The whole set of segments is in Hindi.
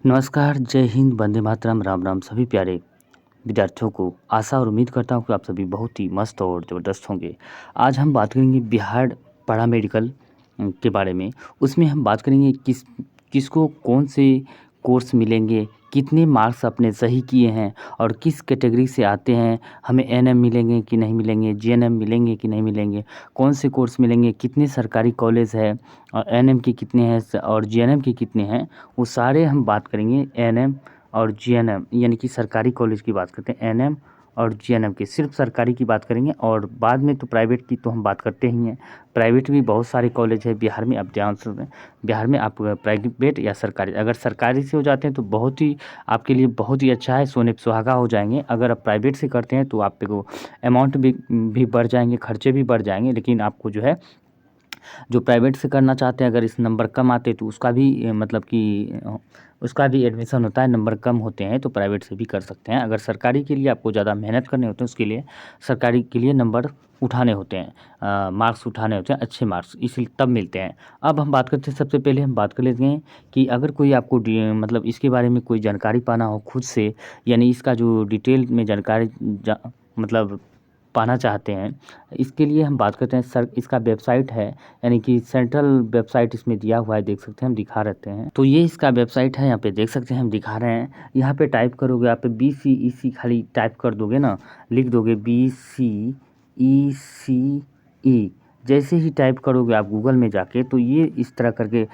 नमस्कार, जय हिंद, वंदे मातरम, राम राम सभी प्यारे विद्यार्थियों को। आशा और उम्मीद करता हूँ कि आप सभी बहुत ही मस्त और ज़बरदस्त होंगे। आज हम बात करेंगे बिहार पैरामेडिकल के बारे में। उसमें हम बात करेंगे किसको कौन से कोर्स मिलेंगे, कितने मार्क्स अपने सही किए हैं और किस कैटेगरी से आते हैं, हमें एएनएम मिलेंगे कि नहीं मिलेंगे, जीएनएम मिलेंगे कि नहीं मिलेंगे, कौन से कोर्स मिलेंगे, कितने सरकारी कॉलेज है और एएनएम के कितने हैं और जीएनएम के कितने हैं, वो सारे हम बात करेंगे। एएनएम और जीएनएम यानी कि सरकारी कॉलेज की बात करते हैं, एएनएम और जीएनएम की सिर्फ सरकारी की बात करेंगे और बाद में तो प्राइवेट की तो हम बात करते ही हैं। प्राइवेट भी बहुत सारे कॉलेज है बिहार में। अब ध्यान से बिहार में आप प्राइवेट या सरकारी, अगर सरकारी से हो जाते हैं तो बहुत ही आपके लिए बहुत ही अच्छा है, सोने पे सुहागा हो जाएंगे। अगर आप प्राइवेट से करते हैं तो आप को अमाउंट भी बढ़ जाएंगे, खर्चे भी बढ़ जाएंगे। लेकिन आपको जो है जो प्राइवेट से करना चाहते हैं, अगर इस नंबर कम आते तो उसका भी मतलब कि उसका भी एडमिशन होता है। नंबर कम होते हैं तो प्राइवेट से भी कर सकते हैं। अगर सरकारी के लिए आपको ज़्यादा मेहनत करने होते हैं, उसके लिए सरकारी के लिए नंबर उठाने होते हैं, मार्क्स उठाने होते हैं, अच्छे मार्क्स, इसलिए तब मिलते हैं। अब हम बात करते हैं, सबसे पहले हम बात कर लेते हैं कि अगर कोई आपको मतलब इसके बारे में कोई जानकारी पाना हो खुद से, यानी इसका जो डिटेल में जानकारी मतलब पाना चाहते हैं, इसके लिए हम बात करते हैं। इसका वेबसाइट है, यानी कि सेंट्रल वेबसाइट इसमें दिया हुआ है, देख सकते हैं, हम दिखा रहते हैं। तो ये इसका वेबसाइट है, यहाँ पे देख सकते हैं, हम दिखा रहे हैं। यहाँ पे टाइप करोगे, आप BCEC खाली टाइप कर दोगे ना, लिख दोगे BCECE। जैसे ही टाइप करोगे आप गूगल में जाके, तो ये इस तरह करके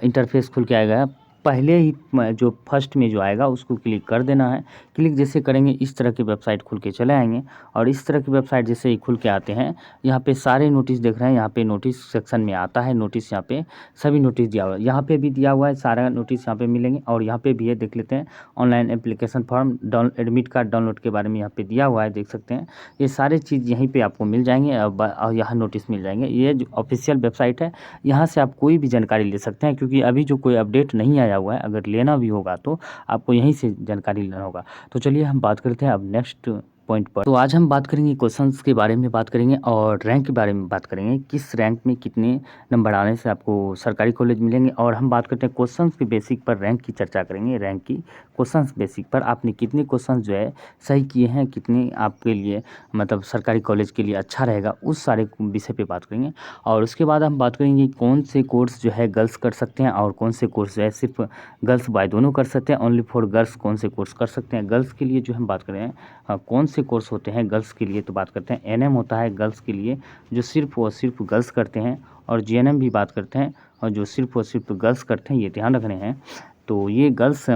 इंटरफेस खुल के आएगा। पहले ही जो फर्स्ट में जो आएगा उसको क्लिक कर देना है। क्लिक जैसे करेंगे इस तरह की वेबसाइट खुल के चले आएंगे। और इस तरह की वेबसाइट जैसे ही खुल के आते हैं, यहाँ पे सारे नोटिस देख रहे हैं। यहाँ पे नोटिस सेक्शन में आता है नोटिस, यहाँ पे सभी नोटिस दिया हुआ है। यहाँ पे भी दिया हुआ है, सारा नोटिस यहाँ पे मिलेंगे। और यहाँ पे भी है, देख लेते हैं, online application form, admit card download के बारे में यहाँ पे दिया हुआ है, देख सकते हैं। ये सारे चीज़ यहीं पे आपको मिल जाएंगे और यहाँ नोटिस मिल जाएंगे। ये जो ऑफिशियल वेबसाइट है, यहाँ से आप कोई भी जानकारी ले सकते हैं, क्योंकि अभी जो कोई अपडेट नहीं आया हुआ है, अगर लेना भी होगा तो आपको यहीं से जानकारी लेना होगा। तो चलिए हम बात करते हैं अब नेक्स्ट पॉइंट पर। तो आज हम बात करेंगे क्वेश्चंस के बारे में बात करेंगे और रैंक के बारे में बात करेंगे, किस रैंक में कितने नंबर आने से आपको सरकारी कॉलेज मिलेंगे। और हम बात करते हैं क्वेश्चंस के बेसिक पर रैंक की चर्चा करेंगे। रैंक की क्वेश्चंस बेसिक पर आपने कितने क्वेश्चंस जो है सही किए हैं, कितने आपके लिए मतलब सरकारी कॉलेज के लिए अच्छा रहेगा, उस सारे विषय पे बात करेंगे। और उसके बाद हम बात करेंगे कौन से कोर्स जो है गर्ल्स कर सकते हैं और कौन से कोर्स जो है सिर्फ गर्ल्स बॉय दोनों कर सकते हैं, ओनली फॉर गर्ल्स कौन से कोर्स कर सकते हैं। गर्ल्स के लिए जो हम बात करें कौन से कोर्स होते हैं गर्ल्स के लिए, तो बात करते हैं एएनएम होता है गर्ल्स के लिए, जो सिर्फ और सिर्फ गर्ल्स करते हैं। और जीएनएम भी बात करते हैं, और जो सिर्फ और सिर्फ गर्ल्स करते हैं, ये ध्यान रखने हैं। तो ये गर्ल्स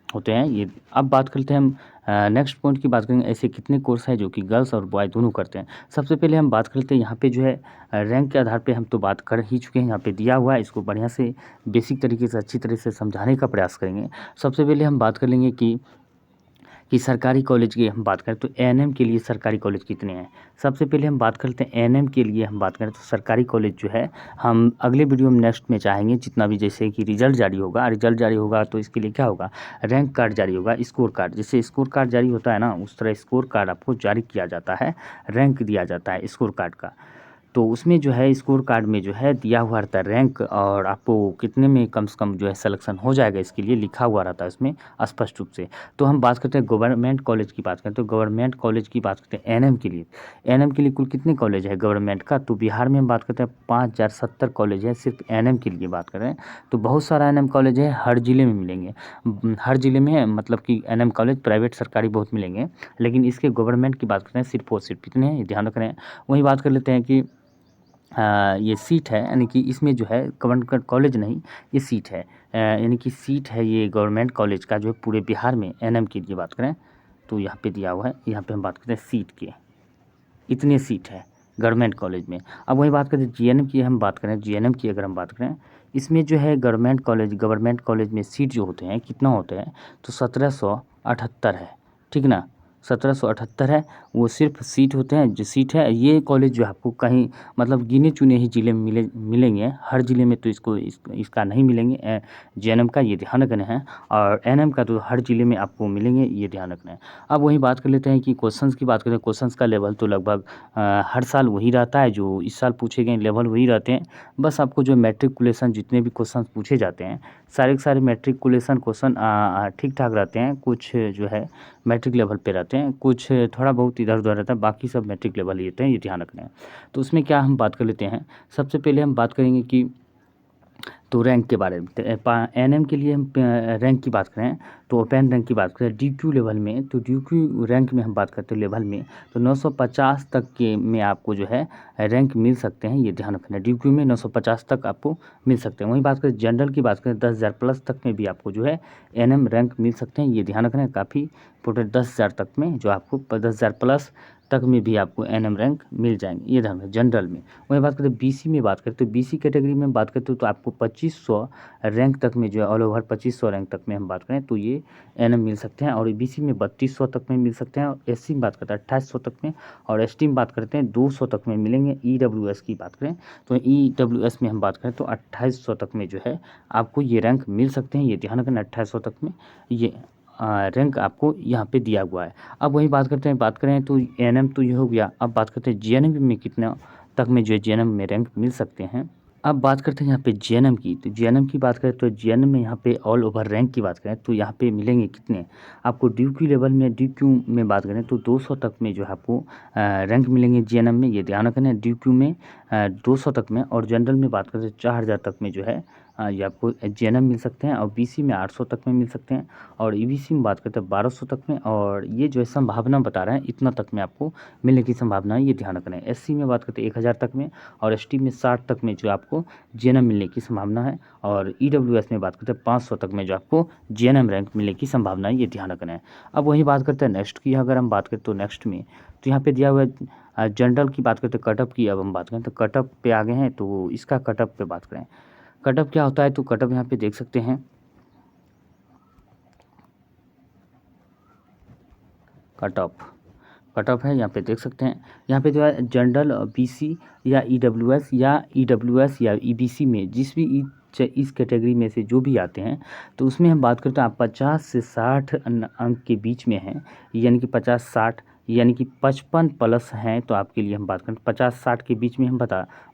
होते हैं ये। अब बात करते हैं हम नेक्स्ट पॉइंट की बात करेंगे, ऐसे कितने कोर्स हैं जो कि गर्ल्स और बॉय दोनों करते हैं। सबसे पहले हम बात करते हैं यहाँ पे जो है रैंक के आधार पे हम तो बात कर ही चुके हैं, यहाँ पे दिया हुआ है। इसको बढ़िया से बेसिक तरीके से अच्छी तरह से समझाने का प्रयास करेंगे। सबसे पहले हम बात कर लेंगे कि सरकारी कॉलेज की हम बात करें तो एएनएम के लिए सरकारी कॉलेज कितने हैं। सबसे पहले हम बात करते हैं एएनएम के लिए हम बात करें तो सरकारी कॉलेज जो है, हम अगले वीडियो में नेक्स्ट में चाहेंगे जितना भी, जैसे कि रिजल्ट जारी होगा तो इसके लिए क्या होगा, रैंक कार्ड जारी होगा, स्कोर कार्ड, जैसे स्कोर कार्ड जारी होता है ना, उस तरह स्कोर कार्ड आपको जारी किया जाता है, रैंक दिया जाता है स्कोर कार्ड का। तो उसमें जो है स्कोर कार्ड में जो है दिया हुआ रहता है रैंक, और आपको कितने में कम से कम जो है सिलेक्शन हो जाएगा, इसके लिए लिखा हुआ रहता है इसमें स्पष्ट रूप से। तो हम बात करते हैं गवर्नमेंट कॉलेज की बात करें तो गवर्नमेंट कॉलेज की बात करते हैं एएनएम के लिए। एएनएम के लिए कुल कितने कॉलेज है गवर्नमेंट का, तो बिहार में हम बात करते हैं 5070 कॉलेज है सिर्फ एएनएम के लिए बात करें तो। बहुत सारा एएनएम कॉलेज है, हर ज़िले में मिलेंगे, हर ज़िले में मतलब कि एएनएम कॉलेज प्राइवेट सरकारी बहुत मिलेंगे। लेकिन इसके गवर्नमेंट की बात करते हैं सिर्फ और सिर्फ कितने हैं, ध्यान रख रहे हैं। वही बात कर लेते हैं कि ये सीट है, यानी कि इसमें जो है गवर्नमेंट कॉलेज नहीं, ये सीट है, यानी कि सीट है ये गवर्नमेंट कॉलेज का जो है पूरे बिहार में। एएनएम की ये बात करें तो यहाँ पे दिया हुआ है, यहाँ पे हम बात करते हैं सीट के, इतने सीट है गवर्नमेंट कॉलेज में। अब वही बात करते हैं जीएनएम की, हम बात करें जीएनएम की अगर हम बात करें, इसमें जो है गवर्नमेंट कॉलेज में सीट जो होते हैं कितना होते हैं, तो 1778 है, ठीक ना। 1778 है। वो सिर्फ सीट होते हैं, जो सीट है ये कॉलेज जो आपको कहीं मतलब गिने चुने ही ज़िले में मिलेंगे, हर ज़िले में तो इसका नहीं मिलेंगे। जेएनएम का ये ध्यान रखना है, और एएनएम का तो हर ज़िले में आपको मिलेंगे, ये ध्यान रखना है। अब वही बात कर लेते हैं कि क्वेश्चंस की बात करें। क्वेश्चंस का लेवल तो लगभग हर साल वही रहता है, जो इस साल पूछे गए लेवल वही रहते हैं। बस आपको जो मैट्रिकुलेशन जितने भी क्वेश्चन पूछे जाते हैं, सारे के सारे मैट्रिकुलेशन क्वेश्चन ठीक ठाक रहते हैं। कुछ जो है मैट्रिक लेवल पे रहते हैं, कुछ थोड़ा बहुत इधर उधर रहता है, बाकी सब मैट्रिक लेवल ही रहते हैं, ये ध्यान रखना है। तो उसमें क्या हम बात कर लेते हैं, सबसे पहले हम बात करेंगे कि तो रैंक के बारे में। एएनएम के लिए हम रैंक की बात करें तो ओपन रैंक की बात करें डीक्यू लेवल में, तो डीक्यू रैंक में हम बात करते हैं लेवल में, तो 950 तक के में आपको जो है रैंक मिल सकते हैं, ये ध्यान रखना है। डीक्यू में 950 तक आपको मिल सकते हैं। वहीं बात करें जनरल की बात करें 10,000 प्लस तक में भी आपको जो है एएनएम रैंक मिल सकते हैं, ये ध्यान रखना है। काफ़ी टोटल 10,000 तक में जो आपको 10,000 प्लस तक में भी आपको एएनएम रैंक मिल जाएंगे, ये ध्यान रखना जनरल में। वहीं बात करें बीसी में बात करें तो बीसी कैटेगरी में बात करते हो तो आपको 2500 रैंक तक में जो है ऑल ओवर 2500 रैंक तक में हम बात करें तो ये एएनएम मिल सकते हैं, और बीसी में 3200 तक में मिल सकते हैं, और एससी में बात करते हैं 2800 तक में, और एसटी में बात करते हैं 200 तक में मिलेंगे। ईडब्ल्यूएस की बात करें तो ईडब्ल्यूएस में हम बात करें तो 2800 तक में जो है आपको ये रैंक मिल सकते हैं, ये ध्यान रखना। 2800 तक में ये रैंक आपको यहाँ पे दिया हुआ है। अब वही बात करते हैं, बात करें तो एएनएम तो ये हो गया। अब बात करते हैं जीएनएम में कितना तक में जो है जीएनएम में रैंक मिल सकते हैं। अब बात करते हैं यहाँ पे जीएनएम की, तो जीएनएम की बात करें तो जीएनएम में यहाँ पे ऑल ओवर रैंक की बात करें तो यहाँ पे मिलेंगे कितने आपको डीक्यू लेवल में। डीक्यू में बात करें तो 200 तक में जो है आपको रैंक मिलेंगे जीएनएम में, ये ध्यान रखना है। डीक्यू में 200 तक में, और जनरल में बात करें तो 4000 तक में जो है ये आपको जीएनएम मिल सकते हैं, और बीसी में 800 तक में मिल सकते हैं, और ईबीसी में बात करते हैं 1200 तक में, और ये जो है संभावना बता रहे हैं इतना तक में आपको मिलने की संभावना है, ये ध्यान रखना है। एससी में बात करते हैं 1000 तक में, और एसटी में 60 तक में जो आपको जीएनएम मिलने की संभावना है, और ईडब्ल्यूएस में बात करते हैं 500 तक में जो आपको जीएनएम रैंक मिलने की संभावना है, ये ध्यान रखना है। अब वही बात करते हैं नेक्स्ट की, अगर हम बात करें तो नेक्स्ट में तो यहाँ पे दिया हुआ है जनरल की बात करते हैं कटअप की। अब हम बात करें तो कटअप पे आगे हैं, तो इसका कटअप पे बात करें। कटअप क्या होता है, तो कटअप यहाँ पे देख सकते हैं कटअप है, यहाँ पे देख सकते हैं। यहाँ पे जो है जनरल बीसी या ईडब्ल्यूएस या ईबीसी में जिस भी इस कैटेगरी में से जो भी आते हैं, तो उसमें हम बात करते हैं आप 50 से 60 अंक के बीच में हैं, यानी कि 50-60 यानी कि 55 प्लस हैं, तो आपके लिए हम बात करें 50-60 के बीच में हम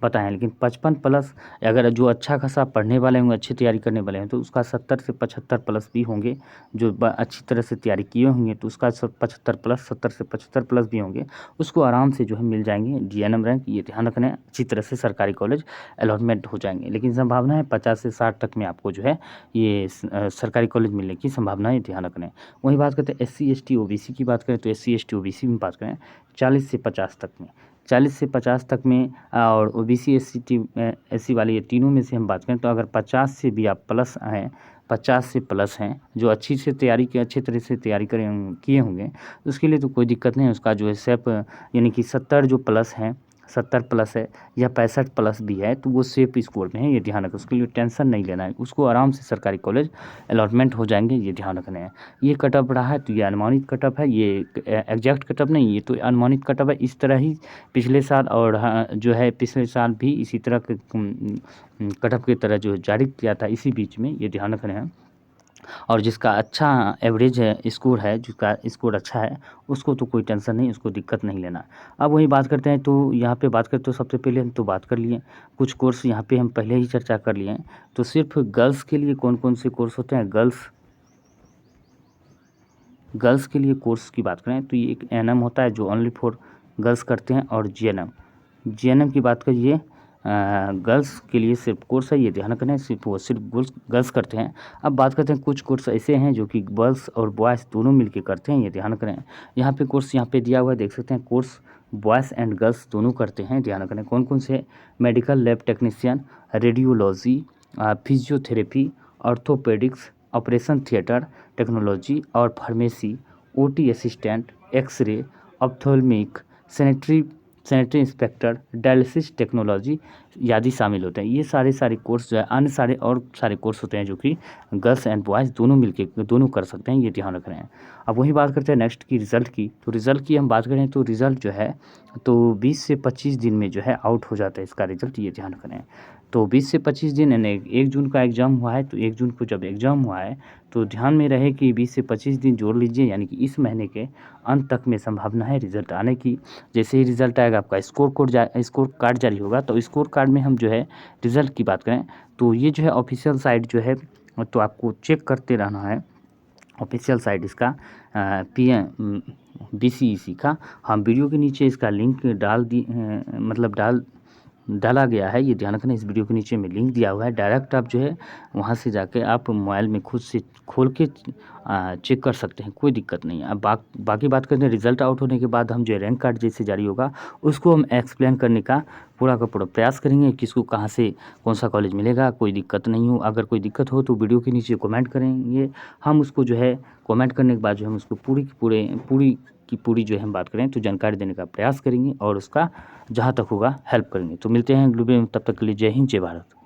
बताएं। लेकिन 55 प्लस अगर जो अच्छा खासा पढ़ने वाले होंगे, अच्छी तैयारी करने वाले हैं, तो उसका 70 से 75 प्लस भी होंगे। जो अच्छी तरह से तैयारी किए होंगे तो उसका 75 प्लस 70 से 75 प्लस भी होंगे, उसको आराम से जो है मिल जाएंगे जीएनएम रैंक, ये ध्यान रखना है। अच्छी तरह से सरकारी कॉलेज अलॉटमेंट हो जाएंगे, लेकिन संभावना है 50 से 60 तक में आपको जो है ये सरकारी कॉलेज मिलने की संभावना है, ध्यान रखना है। वहीं बात करते हैं एससी एसटी ओबीसी की बात करें तो एससी एसटी ओबीसी में बात करें 40 से 50 तक में, 40 से 50 तक में, और ओबीसी एससी वाले ये तीनों में से हम बात करें तो अगर 50 से भी आप प्लस हैं, 50 से प्लस हैं, जो अच्छी तरह से तैयारी किए होंगे, उसके लिए तो कोई दिक्कत नहीं है। उसका जो है सेफ यानी कि 70 जो प्लस हैं, 70 प्लस है या 65 प्लस भी है, तो वो सेफ स्कोर में है, ये ध्यान रखें। उसके लिए टेंशन नहीं लेना है, उसको आराम से सरकारी कॉलेज अलॉटमेंट हो जाएंगे, ये ध्यान रखना है। ये कटअप रहा है, तो ये अनुमानित कटअप है, ये एग्जैक्ट कटअप नहीं, ये तो अनुमानित कटअप है। इस तरह ही पिछले साल और जो है पिछले साल भी इसी तरह के कटअप की तरह जो जारी किया था इसी बीच में, ये ध्यान रखना है। और जिसका अच्छा एवरेज है स्कोर है, जिसका स्कोर अच्छा है, उसको तो कोई टेंशन नहीं, उसको दिक्कत नहीं लेना। अब वही बात करते हैं, तो यहाँ पे बात करते तो सबसे पहले हम तो बात कर लिए कुछ कोर्स, यहाँ पे हम पहले ही चर्चा कर लिए हैं। तो सिर्फ गर्ल्स के लिए कौन कौन से कोर्स होते हैं, गर्ल्स के लिए कोर्स की बात करें तो ये एक एएनएम होता है जो ओनली फॉर गर्ल्स करते हैं, और जीएनएम की बात करिए गर्ल्स के लिए सिर्फ कोर्स है, ये ध्यान रखना है, सिर्फ गर्ल्स करते हैं। अब बात करते हैं कुछ कोर्स ऐसे हैं जो कि गर्ल्स और बॉयज़ दोनों मिलके करते हैं, ये ध्यान रखना है। यहाँ पे कोर्स यहाँ पे दिया हुआ है, देख सकते हैं कोर्स बॉयज़ एंड गर्ल्स दोनों करते हैं, ध्यान रखना है। कौन कौन से, medical lab technician, radiology, physiotherapy, orthopaedics, operation theatre technology और pharmacy, OT assistant, x ray, ophthalmic, sanitary sanitary inspector, dialysis technology आदि शामिल होते हैं। ये सारे कोर्स जो है अन्य सारे कोर्स होते हैं जो कि गर्ल्स एंड बॉयज़ दोनों कर सकते हैं, ये ध्यान रख रहे हैं। अब वही बात करते हैं नेक्स्ट की रिज़ल्ट की। तो रिज़ल्ट की हम बात करें तो रिज़ल्ट जो है तो 20 से 25 दिन में जो है आउट हो जाता है इसका रिज़ल्ट, ये ध्यान रख रहे हैं। तो 20 से 25 दिन यानी 1 जून का एग्ज़ाम हुआ है, तो 1 जून को जब एग्ज़ाम हुआ है तो ध्यान में रहे कि 20 से 25 दिन जोड़ लीजिए, यानी कि इस महीने के अंत तक में संभावना है रिज़ल्ट आने की। जैसे ही रिज़ल्ट आएगा आपका स्कोर कार्ड जारी होगा, तो स्कोर कार्ड में हम जो है रिज़ल्ट की बात करें तो ये जो है ऑफिशियल साइट जो है तो आपको चेक करते रहना है। ऑफिशियल साइट इसका BCEC का हम वीडियो के नीचे इसका लिंक डाला गया है, ये ध्यान रखना। इस वीडियो के नीचे में लिंक दिया हुआ है, डायरेक्ट आप जो है वहाँ से जाके आप मोबाइल में खुद से खोल के चेक कर सकते हैं, कोई दिक्कत नहीं है। अब बाकी बात करते हैं रिज़ल्ट आउट होने के बाद हम जो रैंक कार्ड जैसे जारी होगा उसको हम एक्सप्लेन करने का पूरा का पूरा प्रयास करेंगे, किसको कहाँ से कौन सा कॉलेज मिलेगा, कोई दिक्कत नहीं हो। अगर कोई दिक्कत हो तो वीडियो के नीचे कमेंट करेंगे, हम उसको जो है कमेंट करने के बाद जो हम उसको पूरी जो है हम बात करें तो जानकारी देने का प्रयास करेंगे और उसका जहाँ तक होगा हेल्प करेंगे। तो मिलते हैं अगले वीडियो में, तब तक के लिए जय हिंद, जय भारत।